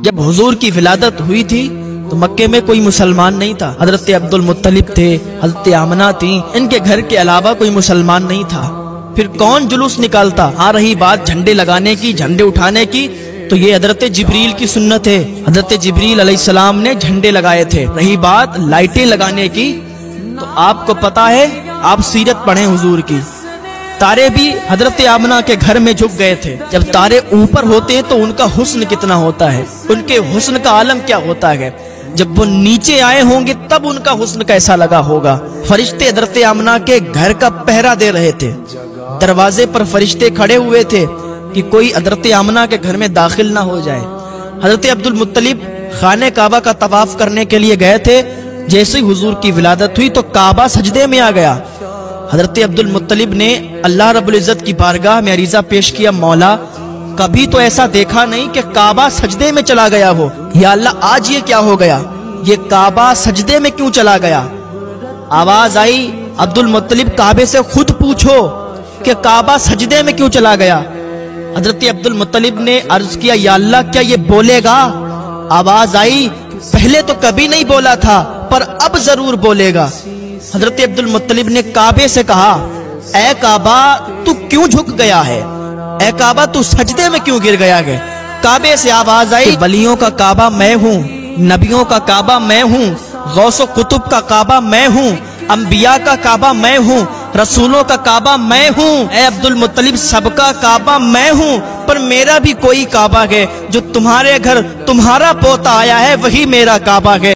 جب حضور کی ولادت ہوئی تھی تو مکے میں کوئی مسلمان نہیں تھا. حضرت عبد المطلب تھے، حضرت آمنہ تھیں، ان کے گھر کے علاوہ کوئی مسلمان نہیں تھا. پھر کون جلوس نکالتا؟ آ رہی بات جھنڈے لگانے کی، جھنڈے اٹھانے کی، تو یہ حضرت جبریل کی سنت ہے. حضرت جبریل علیہ السلام نے جھنڈے لگائے تھے. رہی بات لائٹیں لگانے کی، تو آپ کو پتا ہے، آپ سیرت پڑھیں حضور کی، تارے بھی حضرت آمنہ کے گھر میں جھک گئے تھے. جب تارے اوپر ہوتے ہیں تو ان کا حسن کتنا ہوتا ہے، ان کے حسن کا عالم کیا ہوتا ہے. جب وہ نیچے آئے ہوں گے تب ان کا حسن کیسا لگا ہوگا. فرشتے حضرت آمنہ کے گھر کا پہرا دے رہے تھے. دروازے پر فرشتے کھڑے ہوئے تھے کہ کوئی حضرت آمنہ کے گھر میں داخل نہ ہو جائے. حضرت عبد المطلب خانہ کعبہ کا طواف کرنے کے لیے گئے تھے. جیسے حضور کی ولادت ہوئی تو کعبہ سجدے میں آ گیا. حضرت عبد المطلب نے اللہ رب العزت کی بارگاہ میں عریضہ پیش کیا، مولا کبھی تو ایسا دیکھا نہیں کہ کعبہ سجدے میں چلا گیا ہو. یا اللہ آج یہ کیا ہو گیا، یہ کعبہ سجدے میں کیوں چلا گیا. آواز آئی، عبد المطلب کعبے سے خود پوچھو کہ کعبہ سجدے میں کیوں چلا گیا. حضرت عبد المطلب نے عرض کیا، یا اللہ کیا یہ بولے گا. آواز آئی، پہلے تو کبھی نہیں بولا تھا پر اب ضرور بولے گا. حضرت عبد المطلب نے کعبے سے کہا، اے کعبہ تو کیوں جھک گیا ہے، اے کعبہ تو سجدے میں کیوں گر گیا ہے. کعبے سے آواز آئی، ولیوں کا کعبہ میں ہوں، نبیوں کا کعبہ میں ہوں، غوث و قطب کا کعبہ میں ہوں، انبیاء کا کعبہ میں ہوں، رسولوں کا کعبہ میں ہوں. اے عبد المطلب سب کا کعبہ میں ہوں، پر میرا بھی کوئی کعبہ ہے. جو تمہارے گھر تمہارا پوتا آیا ہے وہی میرا کعبہ ہے.